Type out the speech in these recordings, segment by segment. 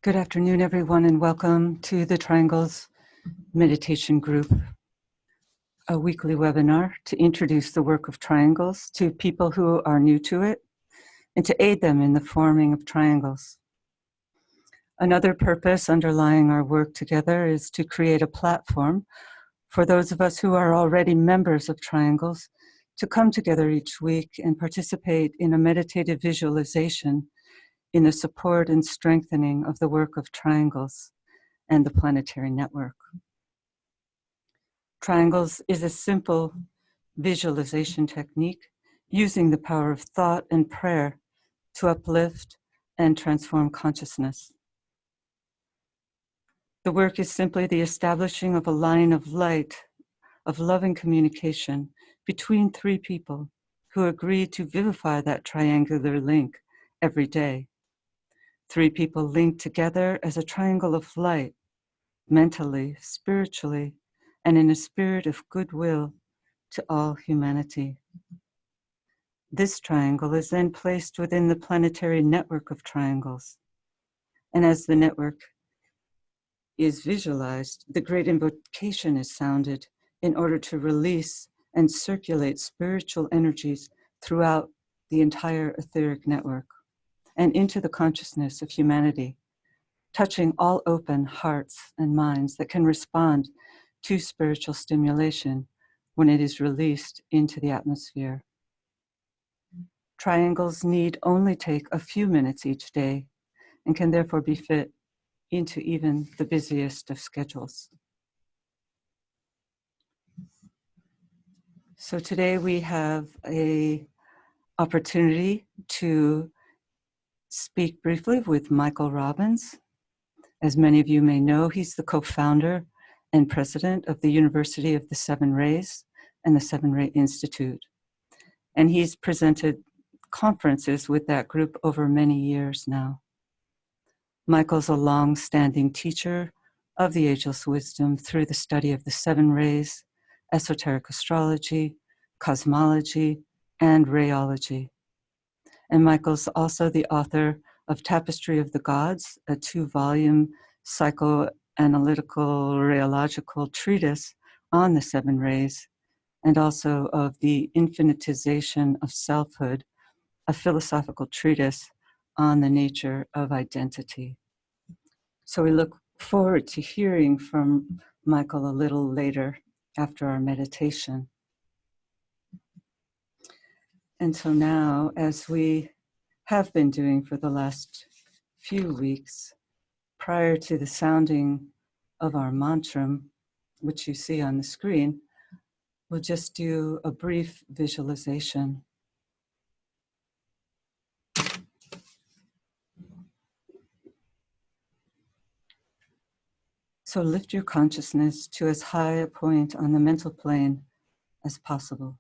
Good afternoon, everyone, and welcome to the Triangles Meditation Group, a weekly webinar to introduce the work of triangles to people who are new to it and to aid them in the forming of triangles. Another purpose underlying our work together is to create a platform for those of us who are already members of triangles to come together each week and participate in a meditative visualization in the support and strengthening of the work of triangles and the planetary network. Triangles is a simple visualization technique using the power of thought and prayer to uplift and transform consciousness. The work is simply the establishing of a line of light, of loving communication between three people who agree to vivify that triangular link every day. Three people linked together as a triangle of light, mentally, spiritually, and in a spirit of goodwill to all humanity. This triangle is then placed within the planetary network of triangles. And as the network is visualized, the great invocation is sounded in order to release and circulate spiritual energies throughout the entire etheric network and into the consciousness of humanity, touching all open hearts and minds that can respond to spiritual stimulation when it is released into the atmosphere. Triangles need only take a few minutes each day and can therefore be fit into even the busiest of schedules. So today we have an opportunity to speak briefly with Michael Robbins. As many of you may know, he's the co-founder and president of the University of the Seven Rays and the Seven Ray Institute. And he's presented conferences with that group over many years now. Michael's a long-standing teacher of the ageless wisdom through the study of the seven rays, esoteric astrology, cosmology, and rayology. And Michael's also the author of Tapestry of the Gods, a 2-volume psychoanalytical rayological treatise on the seven rays, and also of The Infinitization of Selfhood, a philosophical treatise on the nature of identity. So we look forward to hearing from Michael a little later after our meditation. And so now, as we have been doing for the last few weeks, prior to the sounding of our mantra, which you see on the screen, we'll just do a brief visualization. So lift your consciousness to as high a point on the mental plane as possible.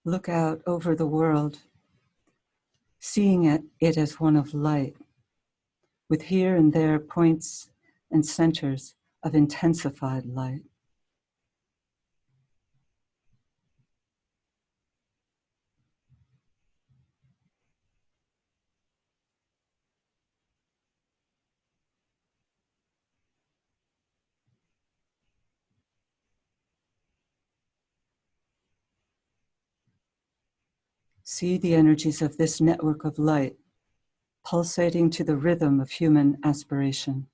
Look out over the world, seeing it as one of light, with here and there points and centers of intensified light. See the energies of this network of light pulsating to the rhythm of human aspiration.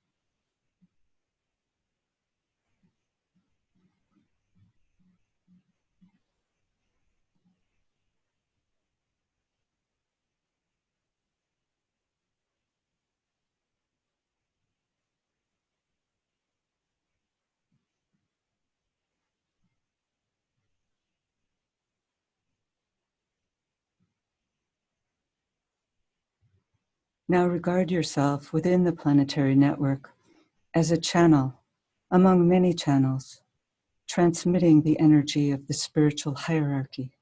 Now regard yourself within the planetary network as a channel among many channels, transmitting the energy of the spiritual hierarchy.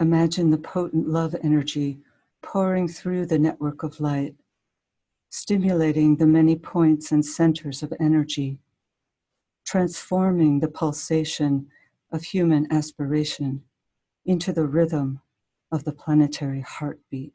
Imagine the potent love energy pouring through the network of light, stimulating the many points and centers of energy, transforming the pulsation of human aspiration into the rhythm of the planetary heartbeat.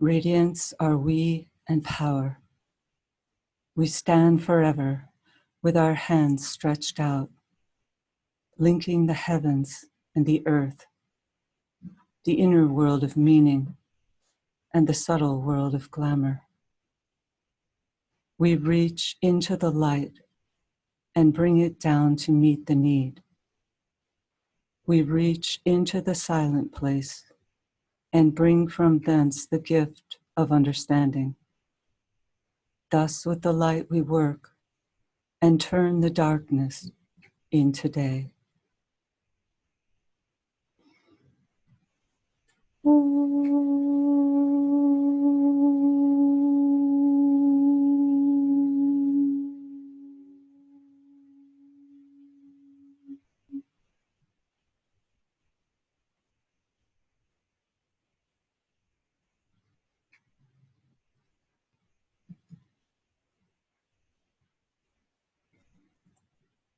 Radiance are we and power. We stand forever with our hands stretched out, linking the heavens and the earth, the inner world of meaning and the subtle world of glamour. We reach into the light and bring it down to meet the need. We reach into the silent place and bring from thence the gift of understanding. Thus with the light we work and turn the darkness into day.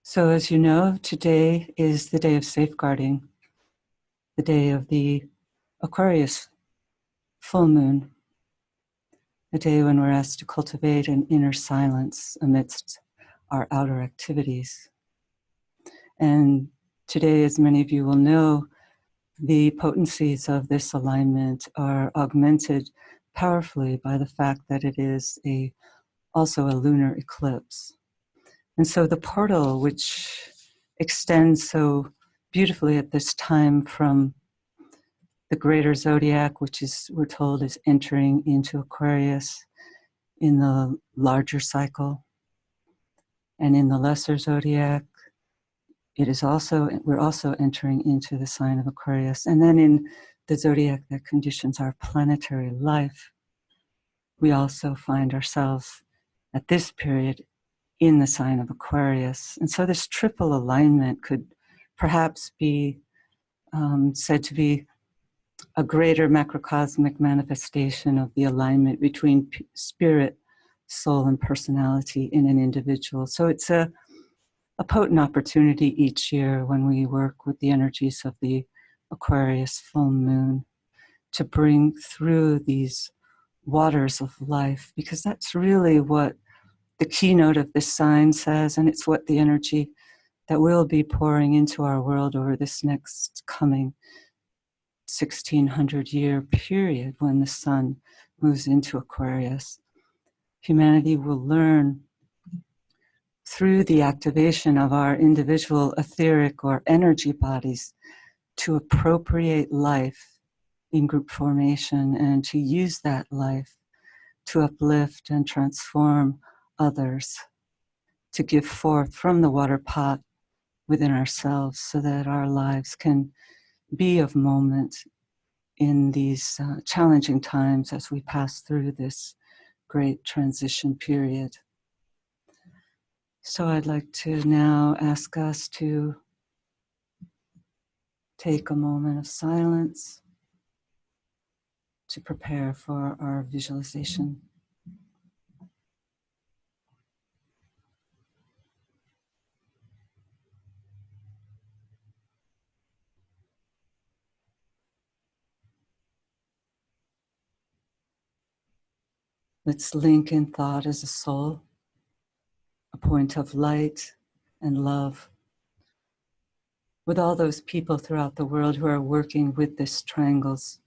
So as you know, today is the day of safeguarding, the day of the Aquarius full moon, a day when we're asked to cultivate an inner silence amidst our outer activities. And today, as many of you will know, the potencies of this alignment are augmented powerfully by the fact that it is also a lunar eclipse. And so the portal, which extends so beautifully at this time from the greater zodiac, which is, we're told, is entering into Aquarius in the larger cycle, and in the lesser zodiac, we're also entering into the sign of Aquarius. And then in the zodiac that conditions our planetary life, we also find ourselves at this period in the sign of Aquarius. And so this triple alignment could perhaps be said to be a greater macrocosmic manifestation of the alignment between spirit, soul, and personality in an individual. So it's a potent opportunity each year when we work with the energies of the Aquarius full moon to bring through these waters of life, because that's really what the keynote of this sign says, and it's what the energy that will be pouring into our world over this next coming 1600-year period when the sun moves into Aquarius. Humanity will learn through the activation of our individual etheric or energy bodies to appropriate life in group formation and to use that life to uplift and transform others, to give forth from the water pot within ourselves so that our lives can be of moment in these challenging times as we pass through this great transition period. So I'd like to now ask us to take a moment of silence to prepare for our visualization. Let's link in thought as a soul, a point of light and love, with all those people throughout the world who are working with this Triangles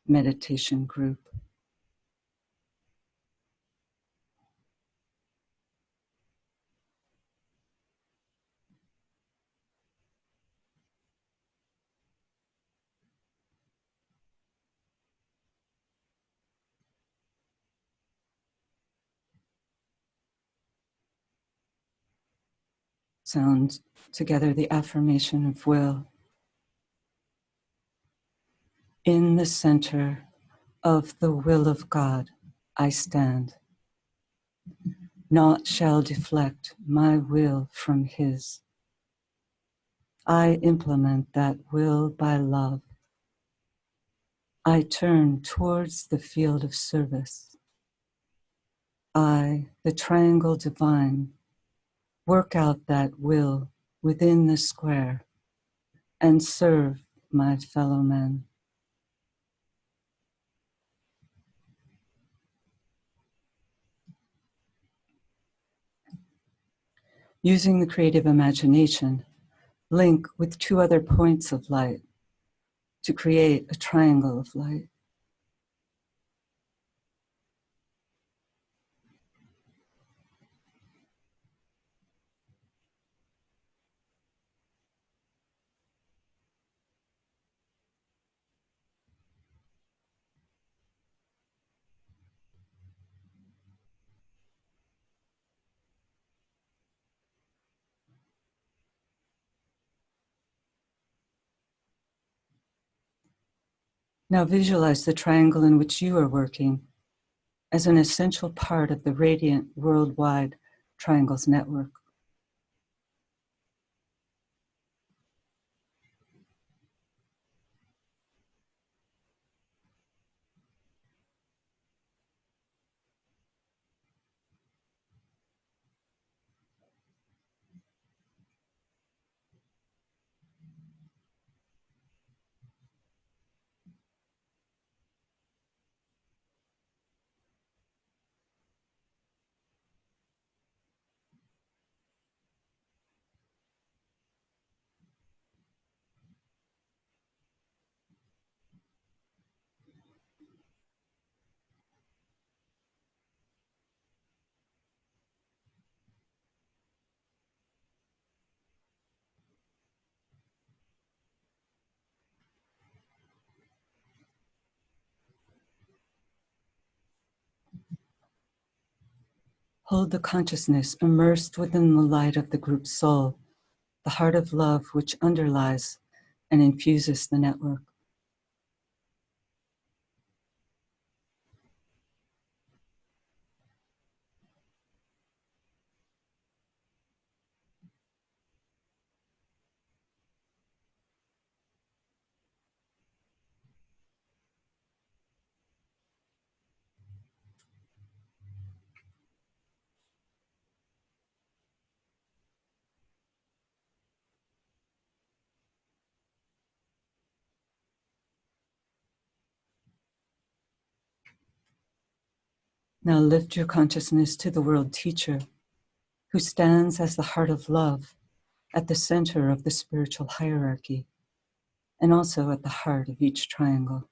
meditation group. Sound together the affirmation of will. In the center of the will of God, I stand. Naught shall deflect my will from His. I implement that will by love. I turn towards the field of service. I, the triangle divine, work out that will within the square and serve my fellow men. Using the creative imagination, link with two other points of light to create a triangle of light. Now visualize the triangle in which you are working as an essential part of the radiant worldwide triangles network. Hold the consciousness immersed within the light of the group soul, the heart of love which underlies and infuses the network. Now lift your consciousness to the world teacher, who stands as the heart of love at the center of the spiritual hierarchy, and also at the heart of each triangle.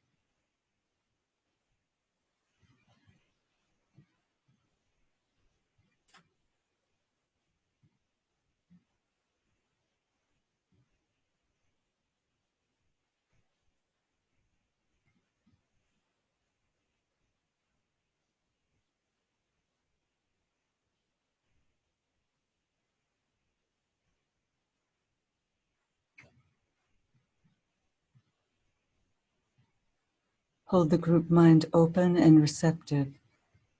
Hold the group mind open and receptive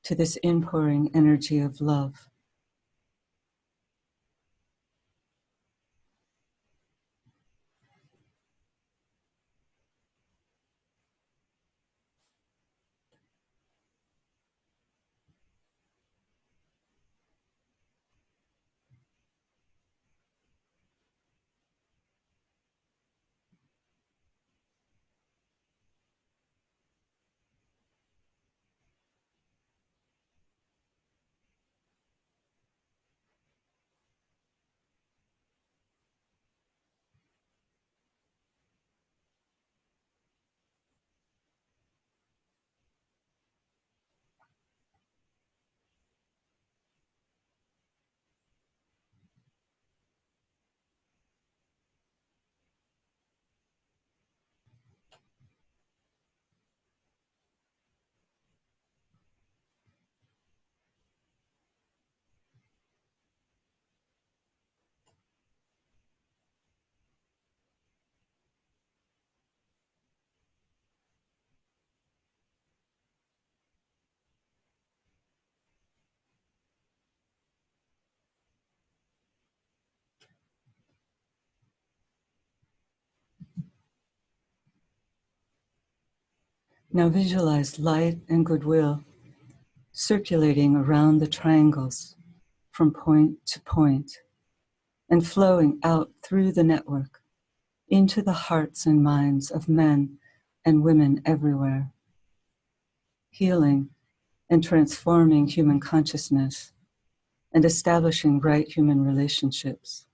to this inpouring energy of love. Now visualize light and goodwill circulating around the triangles from point to point and flowing out through the network into the hearts and minds of men and women everywhere, healing and transforming human consciousness and establishing right human relationships.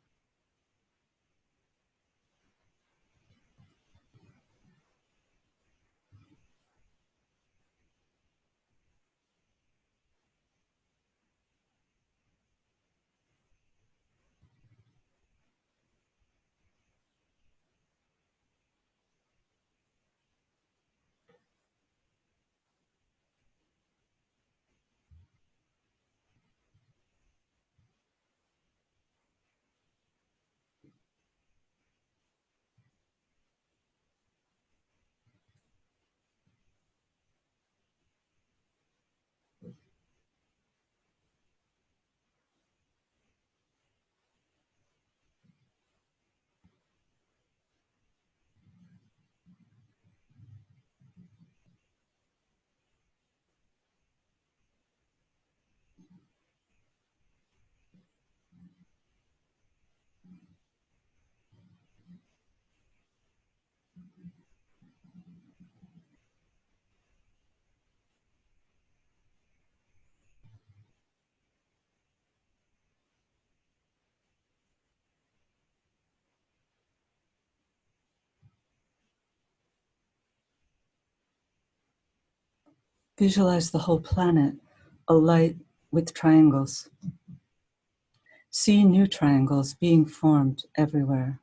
Visualize the whole planet alight with triangles. See new triangles being formed everywhere.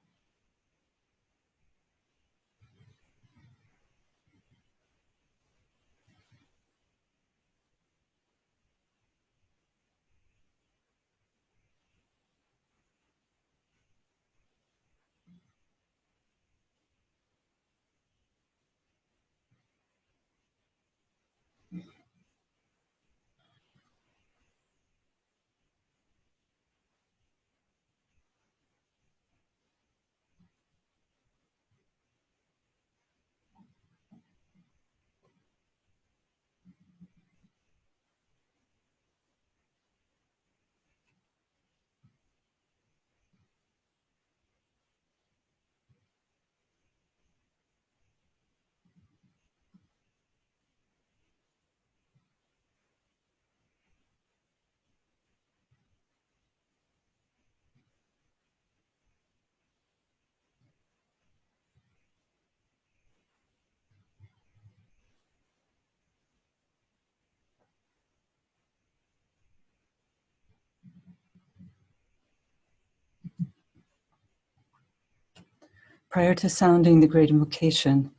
Prior to sounding the great invocation,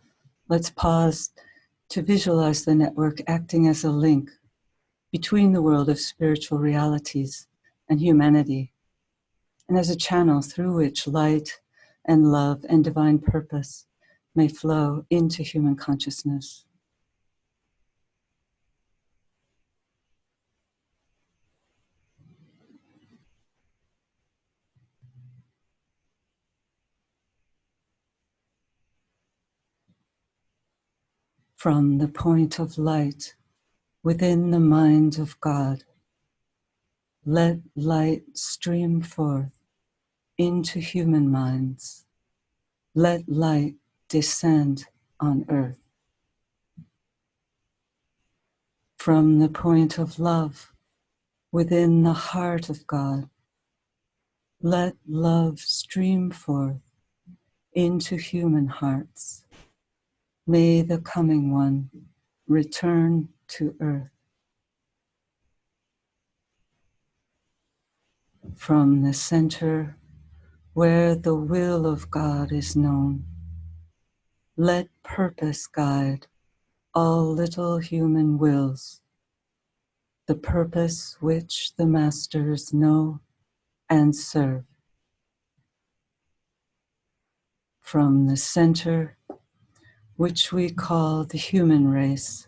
let's pause to visualize the network acting as a link between the world of spiritual realities and humanity, and as a channel through which light and love and divine purpose may flow into human consciousness. From the point of light within the mind of God, let light stream forth into human minds. Let light descend on earth. From the point of love within the heart of God, let love stream forth into human hearts. May the coming one return to earth. From the center where the will of God is known, let purpose guide all little human wills, the purpose which the masters know and serve. From the center which we call the human race,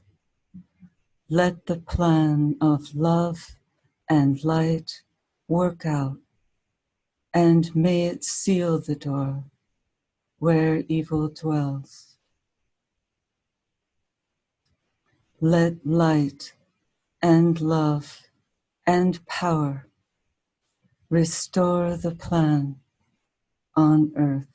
let the plan of love and light work out, and may it seal the door where evil dwells. Let light and love and power restore the plan on earth.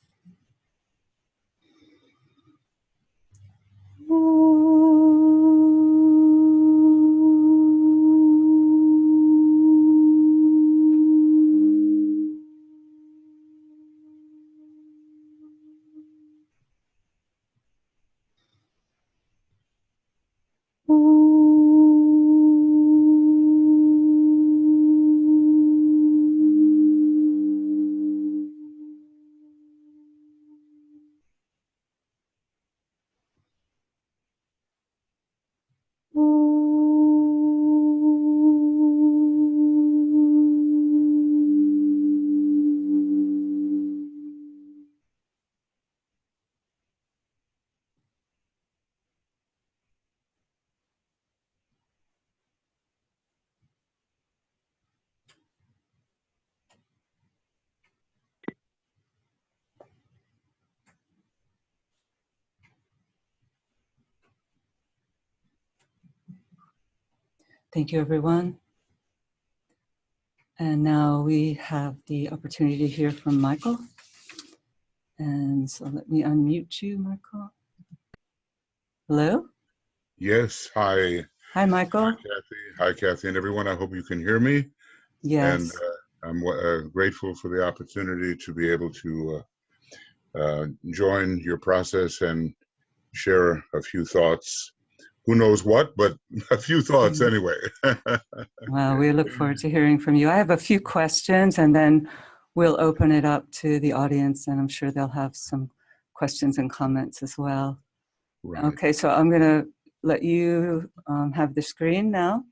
Thank you, everyone. And now we have the opportunity to hear from Michael. And so let me unmute you, Michael. Hello? Yes, hi. Hi, Michael. Hi, Kathy. Hi, Kathy, and everyone. I hope you can hear me. Yes. And I'm grateful for the opportunity to be able to join your process and share a few thoughts. Who knows what, but a few thoughts anyway. Well, we look forward to hearing from you. I have a few questions, and then we'll open it up to the audience, and I'm sure they'll have some questions and comments as well. Right. Okay, so I'm going to let you have the screen now.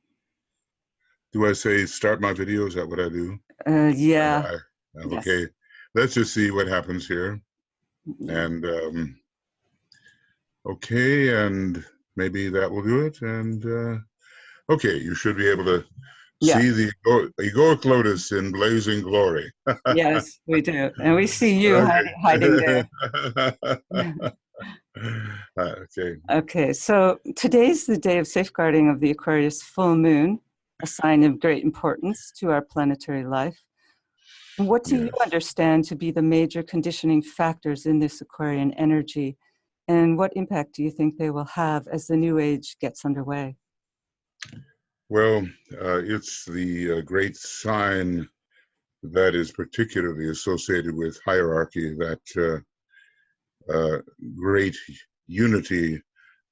Do I say start my video? Is that what I do? Yeah. Okay. Yes. Let's just see what happens here. Yeah. And okay, and maybe that will do it. And okay, you should be able to see the egoic lotus in blazing glory. Yes, we do. And we see you hiding there. Okay. Okay, so today's the day of safeguarding of the Aquarius full moon, a sign of great importance to our planetary life. What do you understand to be the major conditioning factors in this Aquarian energy, and what impact do you think they will have as the new age gets underway? Well, it's the great sign that is particularly associated with hierarchy, that great unity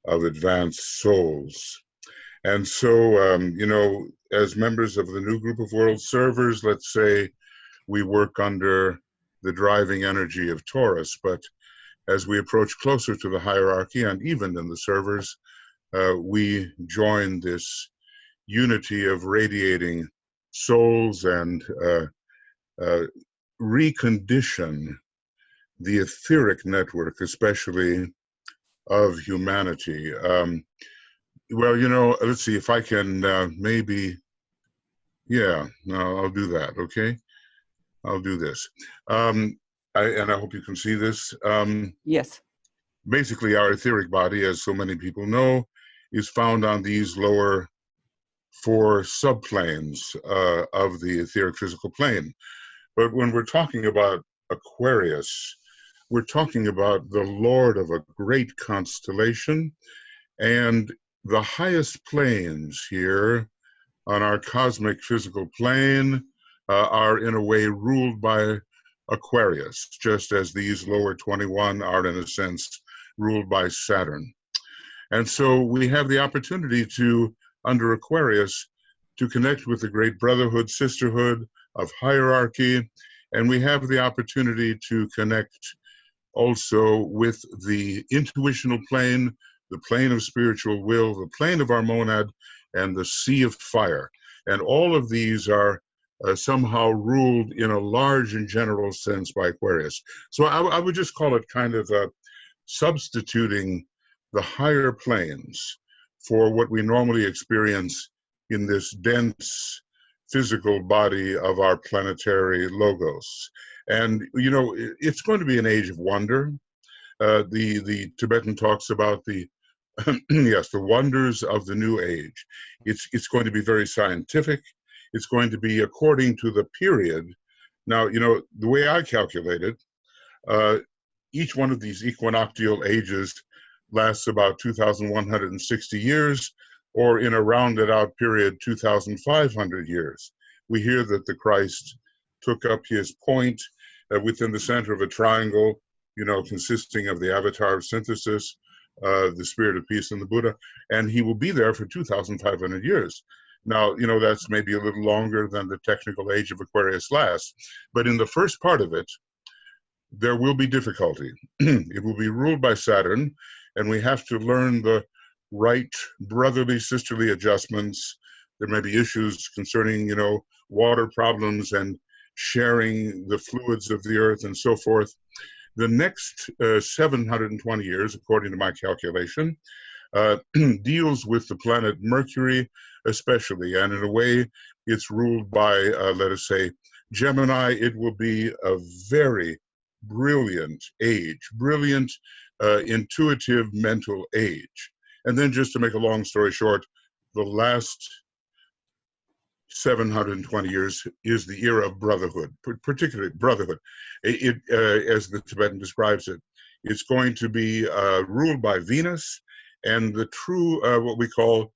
of advanced souls. And so, as members of the new group of world servers, let's say we work under the driving energy of Taurus, but as we approach closer to the hierarchy and even in the servers, we join this unity of radiating souls and recondition the etheric network, especially of humanity. Well, let's see if I can maybe, no, I'll do that, okay? I'll do this. And I hope you can see this. Yes. Basically, our etheric body, as so many people know, is found on these lower 4 subplanes of the etheric physical plane. But when we're talking about Aquarius, we're talking about the Lord of a great constellation, and the highest planes here on our cosmic physical plane are in a way ruled by Aquarius, just as these lower 21 are in a sense ruled by Saturn. And so we have the opportunity to, under Aquarius, to connect with the great brotherhood, sisterhood of hierarchy, and we have the opportunity to connect also with the intuitional plane, the plane of spiritual will, the plane of our monad, and the sea of fire. And all of these are somehow ruled in a large and general sense by Aquarius. So I would just call it kind of substituting the higher planes for what we normally experience in this dense physical body of our planetary logos. And, it's going to be an age of wonder. The Tibetan talks about the Yes, the wonders of the new age. It's going to be very scientific. It's going to be according to the period. Now, the way I calculate it, uh, each one of these equinoctial ages lasts about 2,160 years, or in a rounded out period, 2,500 years. We hear that the Christ took up his point within the center of a triangle, consisting of the avatar of synthesis, the spirit of peace, and the Buddha, and he will be there for 2,500 years. Now, that's maybe a little longer than the technical age of Aquarius lasts, but in the first part of it, there will be difficulty. It will be ruled by Saturn, and we have to learn the right brotherly, sisterly adjustments. There may be issues concerning, water problems and sharing the fluids of the earth and so forth. The next 720 years, according to my calculation, deals with the planet Mercury especially, and in a way it's ruled by, let us say, Gemini. It will be a very brilliant age, brilliant, intuitive mental age. And then, just to make a long story short, the last 720 years is the era of brotherhood, particularly brotherhood. As the Tibetan describes it, it's going to be ruled by Venus, and the true, what we call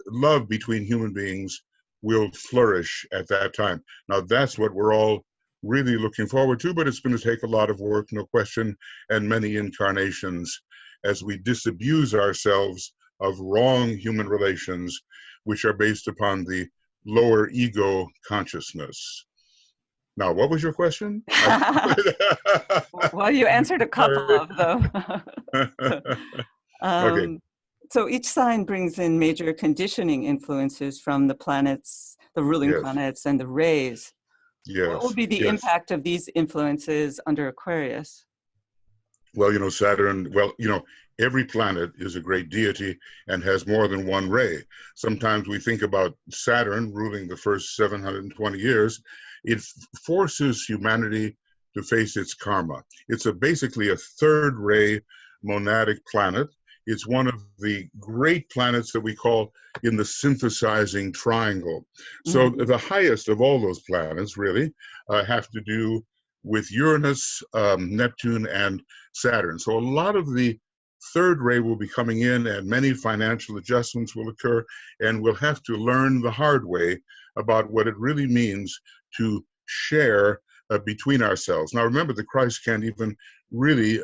love between human beings will flourish at that time. Now, that's what we're all really looking forward to, but it's going to take a lot of work, no question, and many incarnations as we disabuse ourselves of wrong human relations, which are based upon the lower ego consciousness. Now, what was your question? Well, you answered a couple of them. Okay. So each sign brings in major conditioning influences from the planets, the ruling Yes. planets, and the rays. Yes. What will be the impact of these influences under Aquarius? Well, Saturn, every planet is a great deity and has more than one ray. Sometimes we think about Saturn ruling the first 720 years. It forces humanity to face its karma. It's basically a third ray monadic planet. It's one of the great planets that we call in the synthesizing triangle. So the highest of all those planets really have to do with Uranus, Neptune, and Saturn. So a lot of the third ray will be coming in, and many financial adjustments will occur, and we'll have to learn the hard way about what it really means to share between ourselves. Now, remember, the Christ can't even really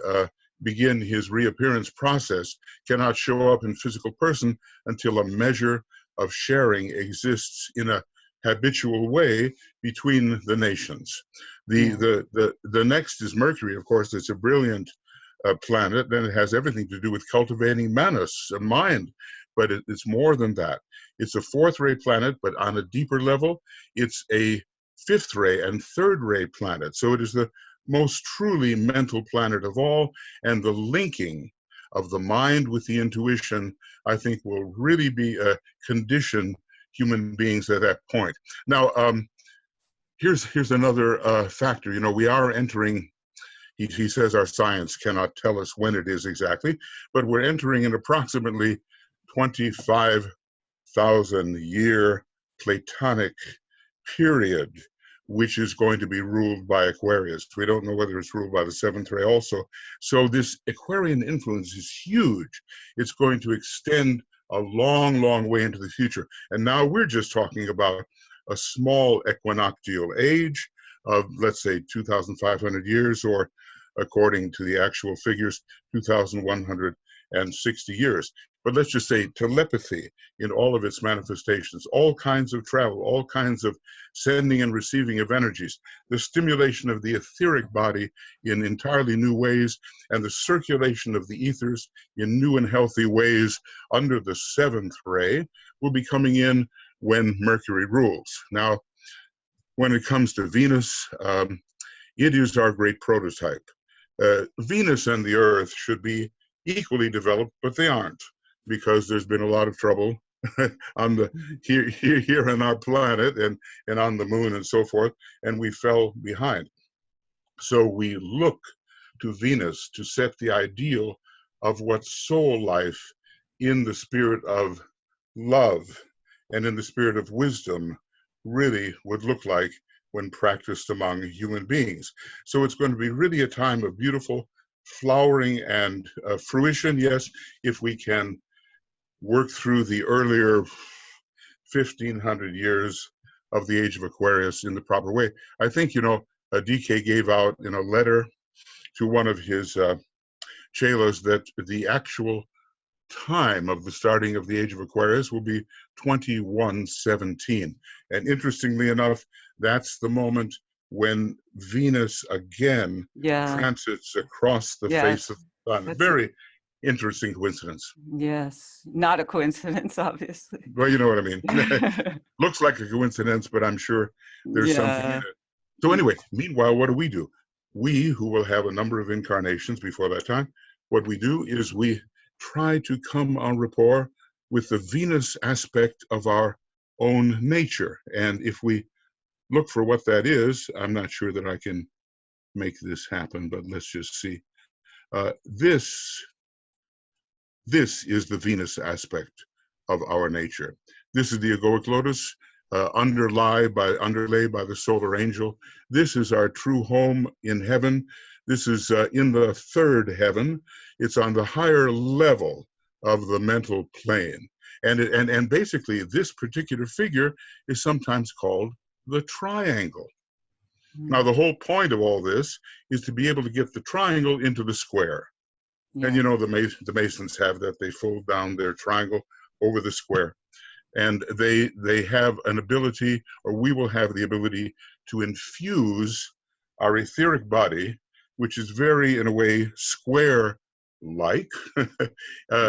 begin his reappearance process, cannot show up in physical person until a measure of sharing exists in a habitual way between the nations. The next is Mercury, of course. It's a brilliant planet, and it has everything to do with cultivating manas, a mind, but it's more than that. It's a fourth ray planet, but on a deeper level, it's a fifth ray and third ray planet. So it is the most truly mental planet of all, and the linking of the mind with the intuition, I think, will really be a condition human beings at that point. Now, here's another factor. We are entering, he says our science cannot tell us when it is exactly, but we're entering an approximately 25,000 year Platonic period, which is going to be ruled by Aquarius. We don't know whether it's ruled by the seventh ray also. So this Aquarian influence is huge. It's going to extend a long, long way into the future. And now we're just talking about a small equinoctial age of, let's say, 2,500 years, or according to the actual figures, 2,160 years. But let's just say telepathy in all of its manifestations, all kinds of travel, all kinds of sending and receiving of energies, the stimulation of the etheric body in entirely new ways, and the circulation of the ethers in new and healthy ways under the seventh ray will be coming in when Mercury rules. Now, when it comes to Venus, it is our great prototype. Venus and the Earth should be equally developed, but they aren't, because there's been a lot of trouble on the here on our planet and on the moon and so forth, and we fell behind. So we look to Venus to set the ideal of what soul life in the spirit of love and in the spirit of wisdom really would look like when practiced among human beings. So it's going to be really a time of beautiful flowering and fruition, yes, if we can work through the earlier 1500 years of the Age of Aquarius in the proper way. I think, DK gave out in a letter to one of his chelas that the actual time of the starting of the Age of Aquarius will be 2117. And interestingly enough, that's the moment when Venus again transits across the face of the sun. Very interesting coincidence. Yes, not a coincidence, obviously. Well, you know what I mean. Looks like a coincidence, but I'm sure there's something in it. So anyway, meanwhile, what do? We, who will have a number of incarnations before that time, what we do is we try to come en rapport with the Venus aspect of our own nature. And if we look for what that is, I'm not sure that I can make this happen, but let's just see. This is the Venus aspect of our nature. This is the egoic lotus, underlay by the solar angel. This is our true home in heaven. This is in the third heaven. It's on the higher level of the mental plane. And basically, this particular figure is sometimes called the triangle. Now, the whole point of all this is to be able to get the triangle into the square. And the Masons have that. They fold down their triangle over the square. And they have an ability, or we will have the ability, to infuse our etheric body, which is very, in a way, square-like.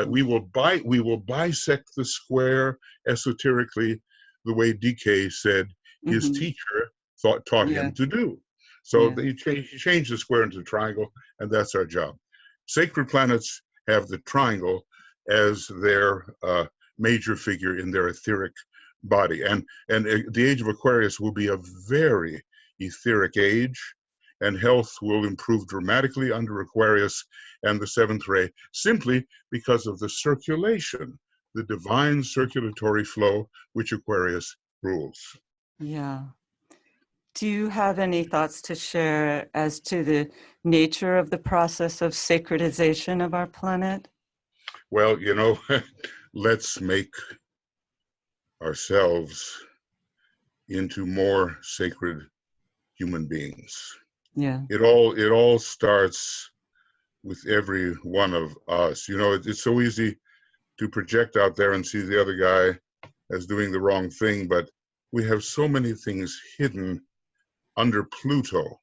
We will bisect the square esoterically, the way DK said his teacher taught him to do. So he changed the square into a triangle, and that's our job. Sacred planets have the triangle as their major figure in their etheric body. And the Age of Aquarius will be a very etheric age, and health will improve dramatically under Aquarius and the seventh ray, simply because of the circulation, the divine circulatory flow, which Aquarius rules. Yeah. Do you have any thoughts to share as to the nature of the process of sacredization of our planet? Well, let's make ourselves into more sacred human beings. Yeah. It all starts with every one of us. It's so easy to project out there and see the other guy as doing the wrong thing, but we have so many things hidden under Pluto,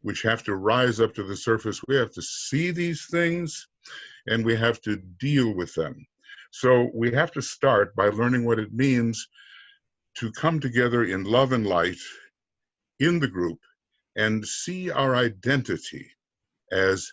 which have to rise up to the surface. We have to see these things, and we have to deal with them. So we have to start by learning what it means to come together in love and light in the group and see our identity as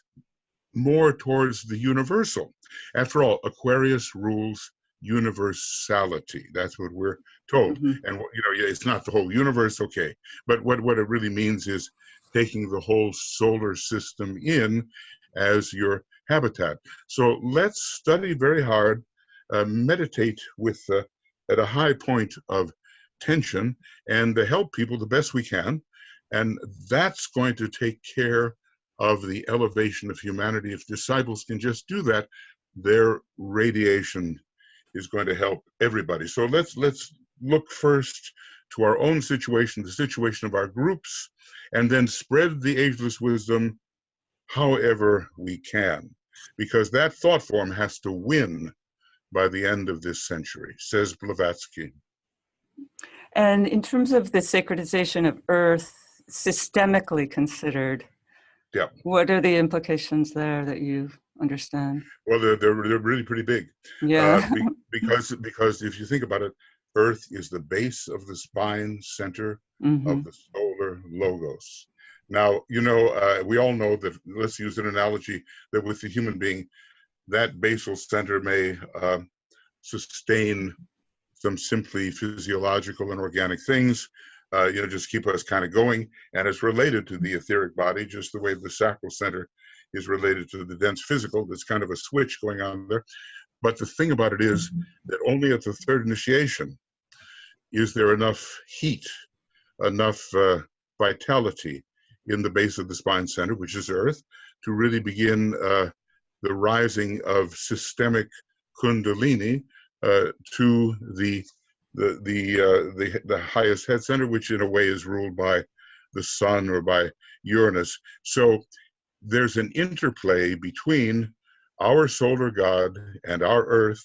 more towards the universal. After all, Aquarius rules universality. That's what we're told. And it's not the whole universe, okay, but what it really means is taking the whole solar system in as your habitat. So let's study very hard, meditate at a high point of tension, and help people the best we can. And that's going to take care of the elevation of humanity. If disciples can just do that, their radiation is going to help everybody. So let's look first to our own situation, the situation of our groups, and then spread the ageless wisdom however we can, because that thought form has to win by the end of this century, says Blavatsky. And in terms of the sacredization of Earth, systemically considered, what are the implications there that you understand? Well, they're really pretty big. Yeah. Because if you think about it, Earth is the base of the spine center of the solar logos. Now, we all know that, let's use an analogy, that with the human being, that basal center may sustain some simply physiological and organic things, just keep us kind of going. And it's related to the etheric body, just the way the sacral center is related to the dense physical. There's kind of a switch going on there. But the thing about it is that only at the third initiation is there enough heat, enough vitality in the base of the spine center, which is Earth, to really begin the rising of systemic kundalini to the highest head center, which in a way is ruled by the sun or by Uranus. So there's an interplay between our solar god and our Earth,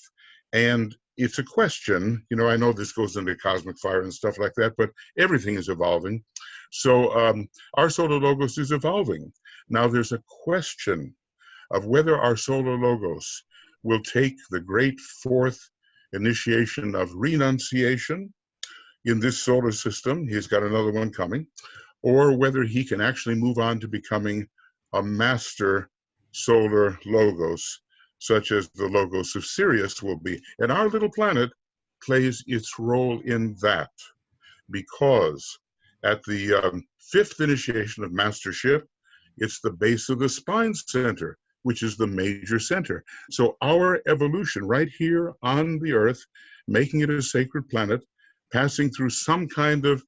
and it's a question, you know, I know this goes into cosmic fire and stuff like that, but everything is evolving. So our solar logos is evolving. Now there's a question of whether our solar logos will take the great fourth initiation of renunciation in this solar system. He's got another one coming, or whether he can actually move on to becoming a master solar logos, such as the logos of Sirius will be. And our little planet plays its role in that, because at the fifth initiation of mastership, it's the base of the spine center, which is the major center. So our evolution right here on the Earth, making it a sacred planet, passing through some kind of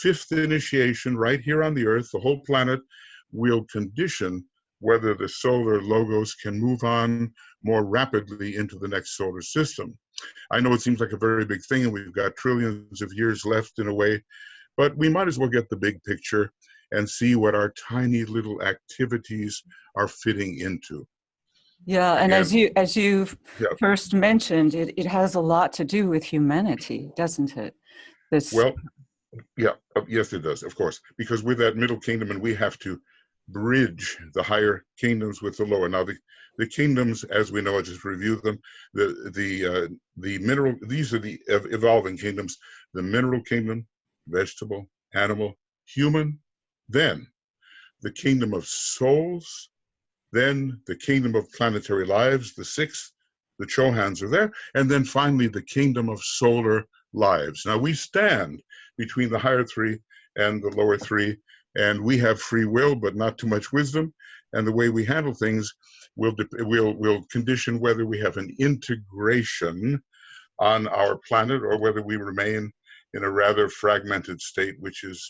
fifth initiation right here on the Earth, the whole planet will condition whether the solar logos can move on more rapidly into the next solar system. I know it seems like a very big thing, and we've got trillions of years left in a way, but we might as well get the big picture and see what our tiny little activities are fitting into. Yeah, and as you yeah. first mentioned, it has a lot to do with humanity, doesn't it? Well, yeah, yes, it does, of course, because we're that middle kingdom, and we have to bridge the higher kingdoms with the lower. Now, the kingdoms, as we know, I just reviewed them. The mineral, these are the evolving kingdoms: the mineral kingdom, vegetable, animal, human. Then the kingdom of souls. Then the kingdom of planetary lives, the sixth. The Chohans are there, and then finally the kingdom of solar lives. Now we stand between the higher three and the lower three, and we have free will, but not too much wisdom. And the way we handle things will condition whether we have an integration on our planet or whether we remain in a rather fragmented state, which is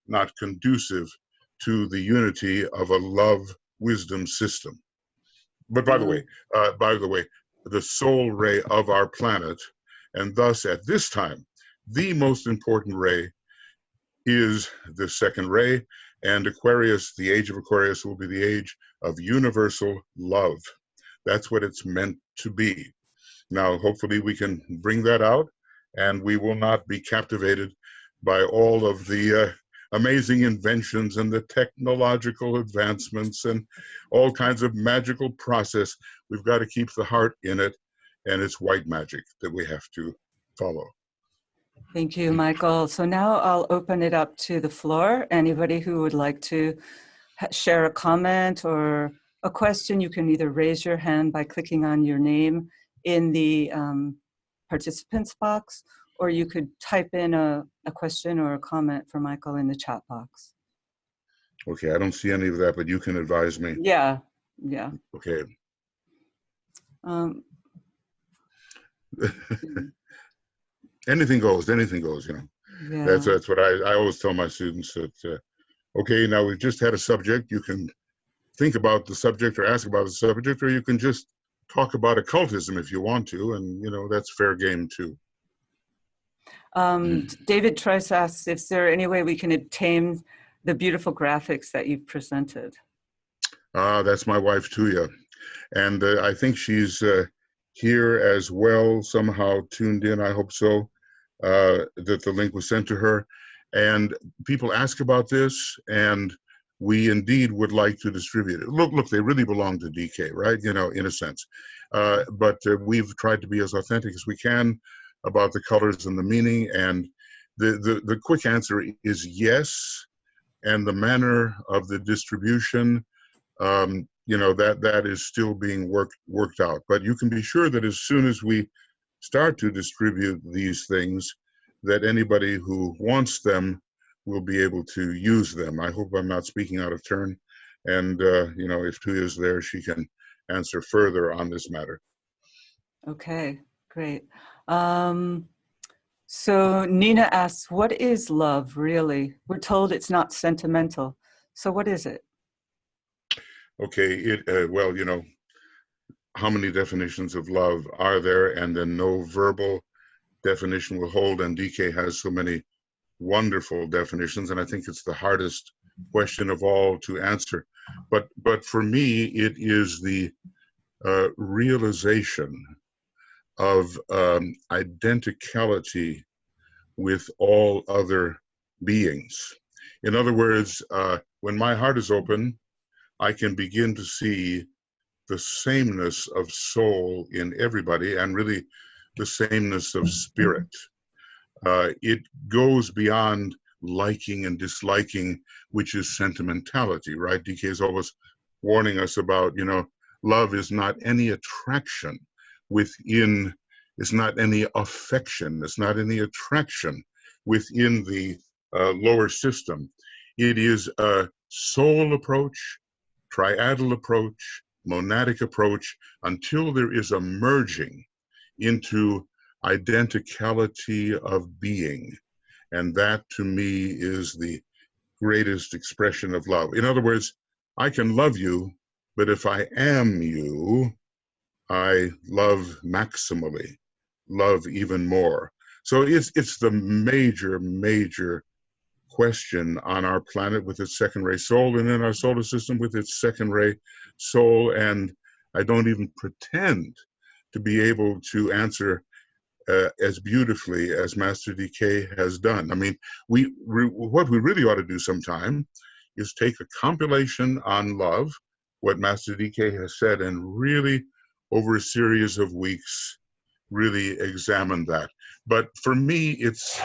not conducive to the unity of a love-wisdom system. But by the way, the soul ray of our planet, and thus at this time, the most important ray is the second ray, and Aquarius, the age of Aquarius, will be the age of universal love. That's what it's meant to be. Now, hopefully we can bring that out, and we will not be captivated by all of the amazing inventions and the technological advancements and all kinds of magical process. We've got to keep the heart in it, and it's white magic that we have to follow. Thank you, Michael. So now I'll open it up to the floor. Anybody who would like to share a comment or a question, you can either raise your hand by clicking on your name in the participants box, or you could type in a question or a comment for Michael in the chat box. Okay, I don't see any of that, but you can advise me. Yeah. Okay. Anything goes, you know. Yeah. That's what I always tell my students, that, okay, now we've just had a subject. You can think about the subject or ask about the subject, or you can just talk about occultism if you want to, and, you know, that's fair game too. David Trice asks, is there any way we can obtain the beautiful graphics that you've presented? That's my wife, Tuya. And I think she's here as well, somehow tuned in, I hope so, that the link was sent to her. And people ask about this, and we indeed would like to distribute it. Look, they really belong to DK, right? You know, in a sense. But we've tried to be as authentic as we can about the colors and the meaning. And the quick answer is yes. And the manner of the distribution, you know, that is still being worked out. But you can be sure that as soon as we start to distribute these things, that anybody who wants them will be able to use them. I hope I'm not speaking out of turn. And, you know, if Tuya is there, she can answer further on this matter. Okay, great. So Nina asks, what is love really? We're told it's not sentimental. So what is it? Okay, well, how many definitions of love are there? And then no verbal definition will hold. And DK has so many wonderful definitions, and I think it's the hardest question of all to answer. But for me, it is the realization of identicality with all other beings. In other words, when my heart is open, I can begin to see the sameness of soul in everybody, and really the sameness of spirit. It goes beyond liking and disliking, which is sentimentality, right? DK is always warning us about, love is not any attraction within, it's not any affection, it's not any attraction within the lower system. It is a soul approach, triadal approach, monadic approach, until there is a merging into identicality of being. And that to me is the greatest expression of love. In other words, I can love you, but if I am you, I love maximally, love even more. So it's the major question on our planet with its second ray soul, and in our solar system with its second ray soul. And I don't even pretend to be able to answer as beautifully as Master DK has done. I mean, what we really ought to do sometime is take a compilation on love, what Master DK has said, and really, over a series of weeks, really examine that. But for me, it's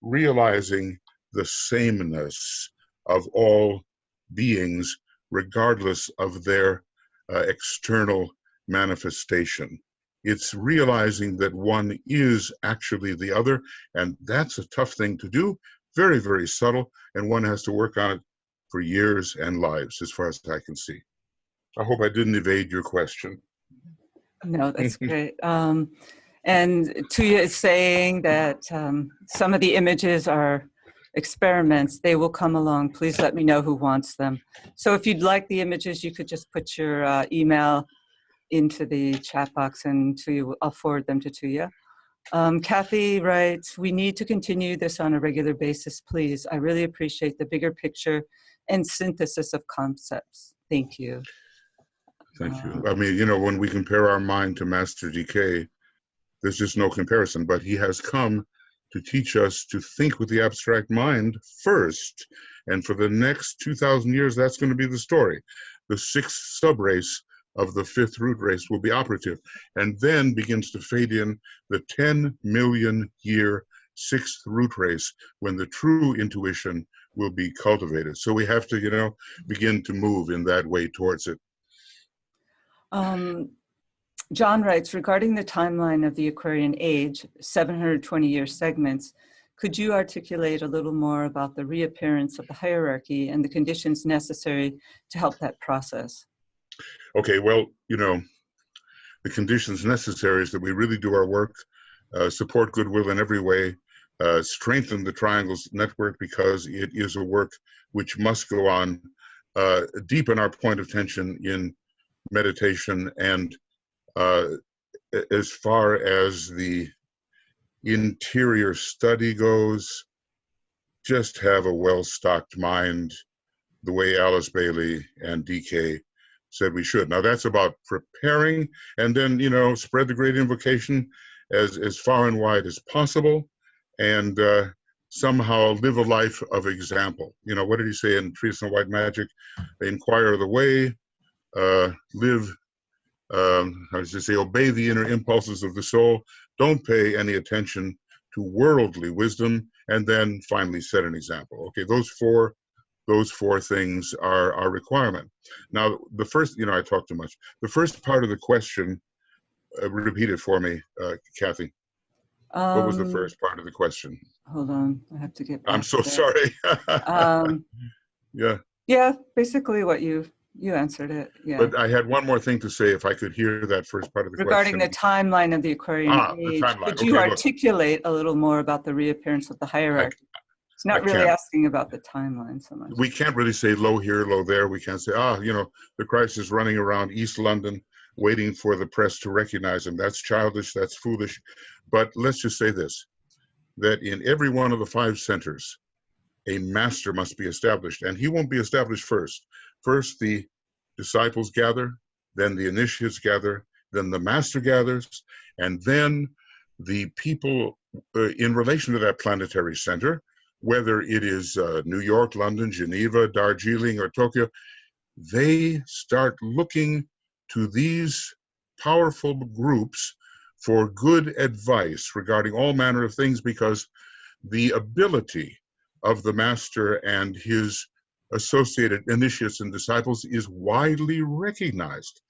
realizing the sameness of all beings, regardless of their external manifestation. It's realizing that one is actually the other, and that's a tough thing to do, very, very subtle, and one has to work on it for years and lives, as far as I can see. I hope I didn't evade your question. No, that's great. And Tuya is saying that some of the images are experiments. They will come along. Please let me know who wants them. So if you'd like the images, you could just put your email into the chat box, and I'll forward them to Tuya. Kathy writes, we need to continue this on a regular basis, please. I really appreciate the bigger picture and synthesis of concepts. Thank you. Thank you. I mean, when we compare our mind to Master DK, there's just no comparison, but he has come to teach us to think with the abstract mind first. And for the next 2,000 years, that's going to be the story. The sixth subrace of the fifth root race will be operative, and then begins to fade in the 10 million year sixth root race, when the true intuition will be cultivated. So we have to, begin to move in that way towards it. John writes, regarding the timeline of the Aquarian age, 720-year segments, could you articulate a little more about the reappearance of the hierarchy and the conditions necessary to help that process? Okay, well, the conditions necessary is that we really do our work, support goodwill in every way, strengthen the Triangles network, because it is a work which must go on, deepen our point of tension in meditation, and as far as the interior study goes, just have a well-stocked mind, the way Alice Bailey and DK said we should. Now that's about preparing, and then, spread the great invocation as far and wide as possible, and somehow live a life of example. What did he say in Treatise on White Magic? Inquire the way, live, how does he say, obey the inner impulses of the soul, don't pay any attention to worldly wisdom, and then finally set an example. Okay, those four things are our requirement. Now, the first, I talk too much. The first part of the question, repeat it for me, Kathy. What was the first part of the question? Hold on, I have to get back. I'm so sorry. Yeah. Yeah, basically what you You answered it, yeah. But I had one more thing to say, if I could hear that first part of the Regarding question. the timeline of the Aquarian The age, timeline. could you Okay, look, articulate a little more about the reappearance of the I, hierarchy? It's I not really can't. asking about the timeline so much. We can't really say low here, low there. We can't say, the Christ is running around East London waiting for the press to recognize him. That's childish, that's foolish. But let's just say this, that in every one of the 5 centers, a master must be established, and he won't be established first. First, the disciples gather, then the initiates gather, then the master gathers, and then the people in relation to that planetary center, whether it is New York, London, Geneva, Darjeeling, or Tokyo, they start looking to these powerful groups for good advice regarding all manner of things, because the ability of the master and his associated initiates and disciples is widely recognized.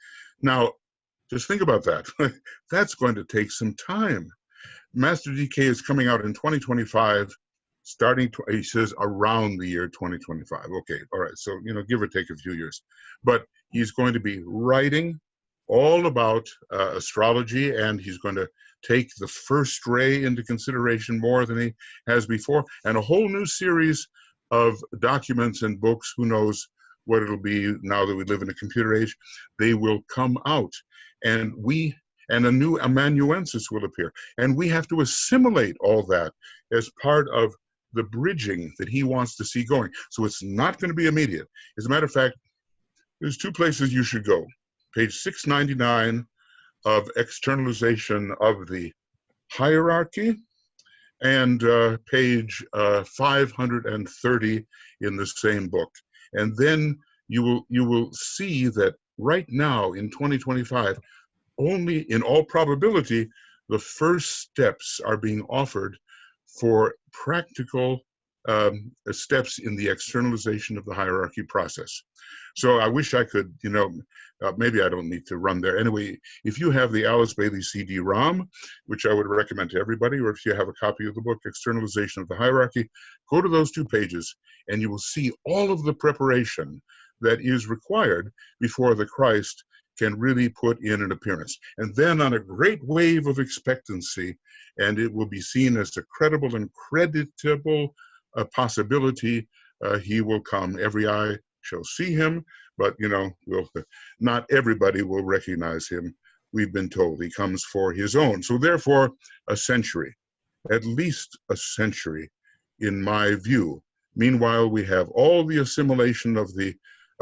Now, just think about that. That's going to take some time. Master DK is coming out in 2025, he says around the year 2025. Okay, all right, so, give or take a few years. But he's going to be writing all about astrology, and he's going to take the first ray into consideration more than he has before, and a whole new series of documents and books. Who knows what it'll be now that we live in a computer age. They will come out, and a new amanuensis will appear, and we have to assimilate all that as part of the bridging that he wants to see going. So it's not going to be immediate. As a matter of fact, there's 2 places you should go. Page 699 of Externalization of the Hierarchy, and page 530 in the same book. And then you will see that right now in 2025, only in all probability, the first steps are being offered for practical steps in the externalization of the hierarchy process. So I wish I could, maybe I don't need to run there. Anyway, if you have the Alice Bailey CD-ROM, which I would recommend to everybody, or if you have a copy of the book, Externalization of the Hierarchy, go to those 2 pages and you will see all of the preparation that is required before the Christ can really put in an appearance. And then on a great wave of expectancy, and it will be seen as a credible and creditable possibility, he will come. Every eye shall see him, but not everybody will recognize him. We've been told he comes for his own. So therefore, a century, at least a century, in my view. Meanwhile, we have all the assimilation of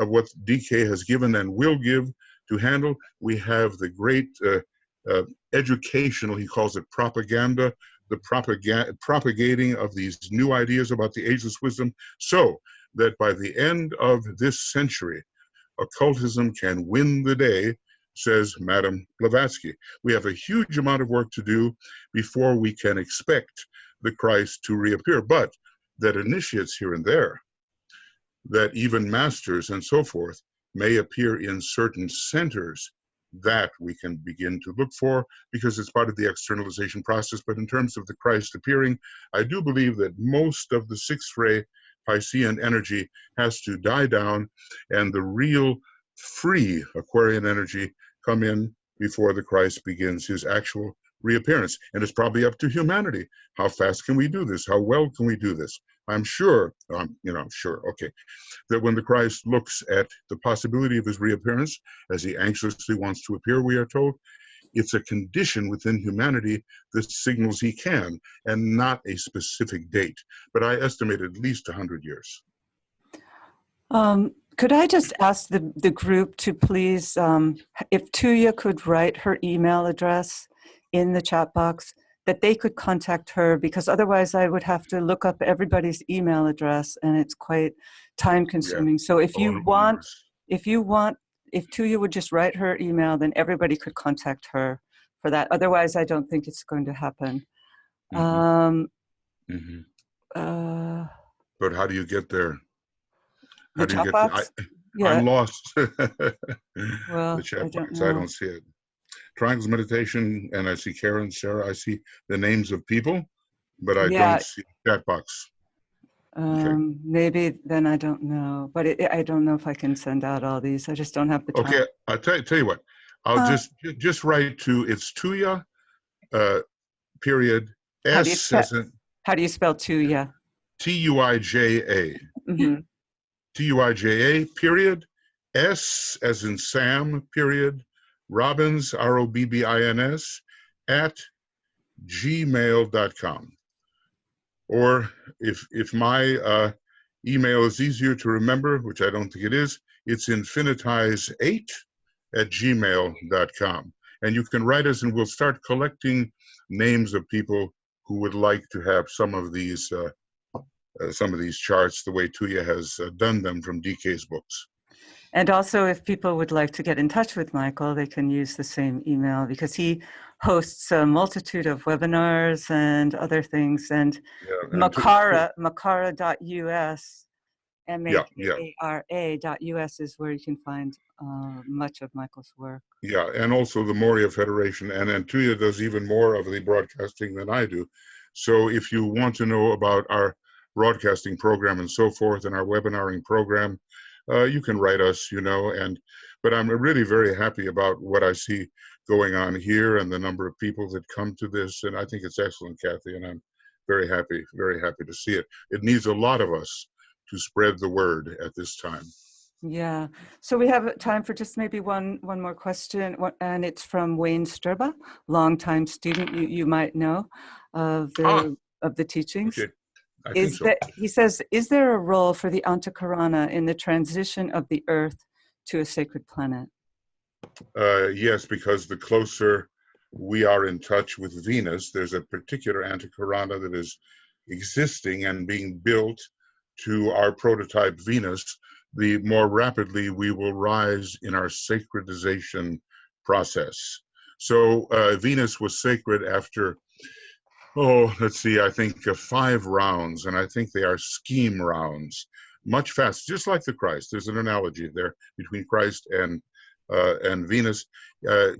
what DK has given and will give to handle. We have the great educational, he calls it propaganda, the propagating of these new ideas about the ageless wisdom, so that by the end of this century, occultism can win the day, says Madame Blavatsky. We have a huge amount of work to do before we can expect the Christ to reappear, but that initiates here and there, that even masters and so forth may appear in certain centers, that we can begin to look for, because it's part of the externalization process. But in terms of the Christ appearing, I do believe that most of the 6th ray Piscean energy has to die down, and the real free Aquarian energy come in before the Christ begins his actual reappearance. And it's probably up to humanity. How fast can we do this? How well can we do this? I'm sure, okay, that when the Christ looks at the possibility of his reappearance, as he anxiously wants to appear, we are told, it's a condition within humanity that signals he can, and not a specific date. But I estimate at least 100 years. Could I just ask the group to please, if Tuya could write her email address in the chat box, that they could contact her, because otherwise I would have to look up everybody's email address, and it's quite time consuming. So if you want, if Tuya would just write her email, then everybody could contact her for that. Otherwise, I don't think it's going to happen. But how do you get there? How do you get there? I'm lost. Well, the chat box, I don't see it. Triangles Meditation, and I see Karen, Sarah, I see the names of people, but I don't see the chat box. Okay. Maybe then I don't know, but I don't know if I can send out all these. I just don't have the time. Okay. I'll tell you what. I'll Uh, just write to it's Tuya, period, how do you S spell? as in How do you spell Tuya? Tuija. Mm-hmm. Tuija, period, S as in Sam, period, Robbins, Robbins, at gmail.com. Or if my email is easier to remember, which I don't think it is, it's infinitize8 at gmail.com. And you can write us and we'll start collecting names of people who would like to have some of these charts the way Tuya has done them from DK's books. And also, if people would like to get in touch with Michael, they can use the same email because he hosts a multitude of webinars and other things. And Yeah, and Makara.us, yeah, yeah, Makara.us is where you can find much of Michael's work. yeah, and also the Moria Federation, and Tuya does even more of the broadcasting than I do. So if you want to know about our broadcasting program and so forth, and our webinaring program, you can write us, but I'm really very happy about what I see going on here and the number of people that come to this, and I think it's excellent, Kathy, and I'm very happy to see it. It needs a lot of us to spread the word at this time. Yeah. So we have time for just maybe one more question, and it's from Wayne Sturba, longtime student you might know of the teachings. Okay. I think so. He says, is there a role for the Antakarana in the transition of the Earth to a sacred planet? Yes, because the closer we are in touch with Venus, there's a particular Antakarana that is existing and being built to our prototype Venus, the more rapidly we will rise in our sacredization process. So Venus was sacred after, let's see, I think 5 rounds, and I think they are scheme rounds, much faster, just like the Christ. There's an analogy there between Christ and Venus.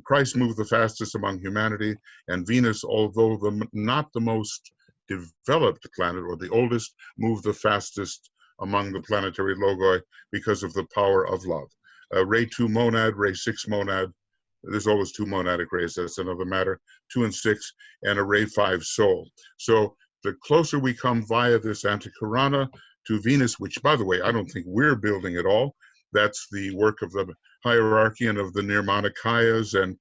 Christ moved the fastest among humanity, and Venus, although not the most developed planet or the oldest, moved the fastest among the planetary logoi because of the power of love. Ray 2 monad, Ray 6 monad. There's always 2 monadic rays, that's another matter, 2 and 6, and a Ray 5 soul. So the closer we come via this Antakarana to Venus, which, by the way, I don't think we're building at all. That's the work of the hierarchy and of the Nirmanakayas and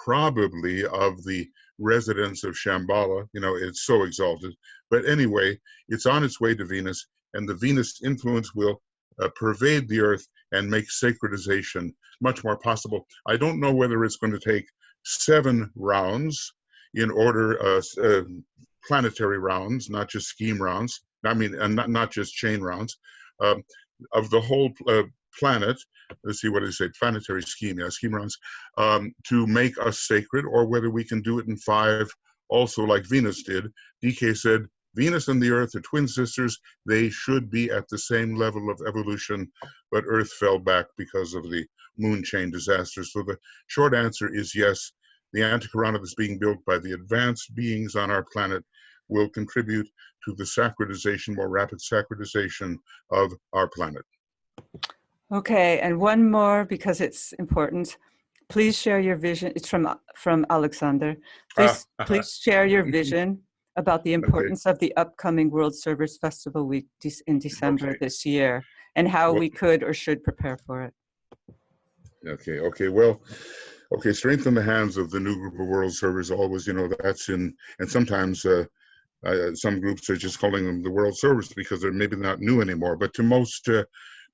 probably of the residents of Shambhala. It's so exalted. But anyway, it's on its way to Venus, and the Venus influence will pervade the Earth and make sacredization much more possible. I don't know whether it's going to take 7 rounds in order, planetary rounds, not just scheme rounds. I mean, not just chain rounds, of the whole planet. Let's see, what did I say? Planetary scheme, yeah, scheme rounds, to make us sacred, or whether we can do it in 5, also like Venus did. DK said, Venus and the Earth are twin sisters. They should be at the same level of evolution, but Earth fell back because of the moon chain disaster. So the short answer is yes. The Antakarana that's being built by the advanced beings on our planet will contribute to the sacredization, more rapid sacredization of our planet. Okay, and one more because it's important. Please share your vision. It's from Alexander. Please share your vision about the importance of the upcoming World Servers Festival Week in December this year, and how we could or should prepare for it. Okay. Well, strengthen the hands of the new group of world servers. Always, that's in, and sometimes some groups are just calling them the world servers because they're maybe not new anymore. But to most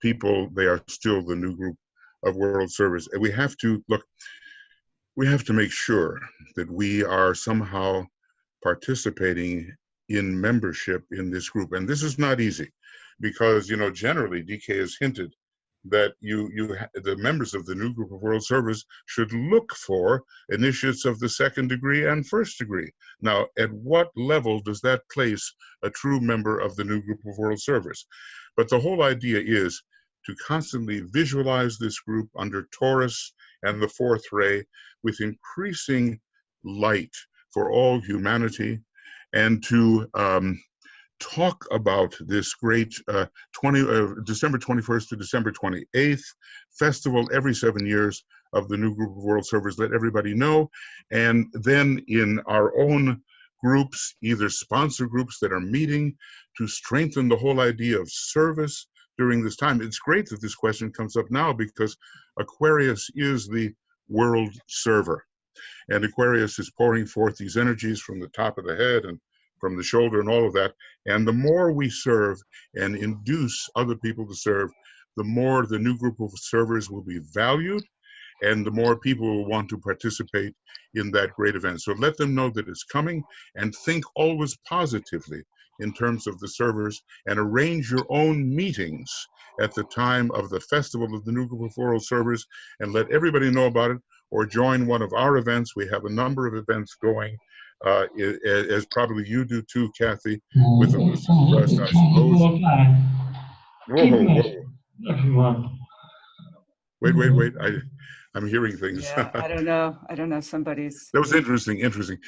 people, they are still the new group of world servers. And we have to make sure that we are somehow participating in membership in this group. And this is not easy because, generally DK has hinted that the members of the new group of world servers should look for initiates of the 2nd degree and 1st degree. Now, at what level does that place a true member of the new group of world servers? But the whole idea is to constantly visualize this group under Taurus and the 4th ray with increasing light for all humanity, and to talk about this great December 21st to December 28th festival every 7 years of the new group of world servers. Let everybody know. And then in our own groups, either sponsor groups that are meeting to strengthen the whole idea of service during this time. It's great that this question comes up now because Aquarius is the world server. And Aquarius is pouring forth these energies from the top of the head and from the shoulder and all of that. And the more we serve and induce other people to serve, the more the new group of servers will be valued and the more people will want to participate in that great event. So let them know that it's coming, and think always positively in terms of the servers, and arrange your own meetings at the time of the festival of the new group of world servers, and let everybody know about it, or join one of our events. We have a number of events going, as probably you do too, Kathy, with the Lucifer Trust, I suppose. Whoa. Wait. I'm hearing things. Yeah, I don't know. Somebody's. That was interesting.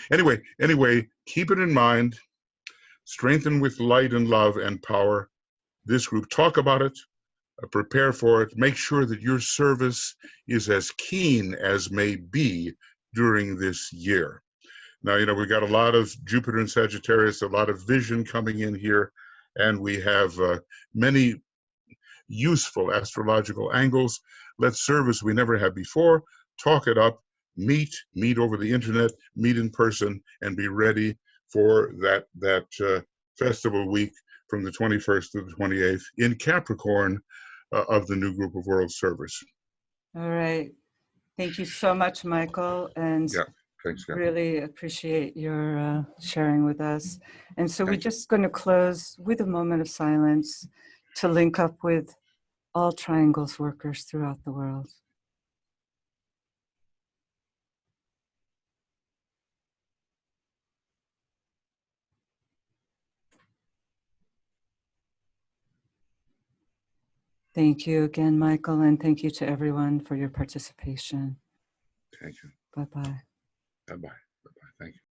Anyway, keep it in mind. Strengthen with light and love and power. This group, talk about it, prepare for it. Make sure that your service is as keen as may be during this year. Now, we got a lot of Jupiter and Sagittarius, a lot of vision coming in here, and we have many useful astrological angles. Let's serve as we never have before. Talk it up, meet over the internet, meet in person, and be ready for that festival week from the 21st to the 28th in Capricorn of the new group of world servers. All right. Thank you so much, Michael. And yeah, thanks, Kathy. Really appreciate your sharing with us. And so we're just going to close with a moment of silence to link up with all triangles workers throughout the world. Thank you again, Michael, and thank you to everyone for your participation. Thank you. Bye-bye. Bye-bye. Bye-bye. Thank you.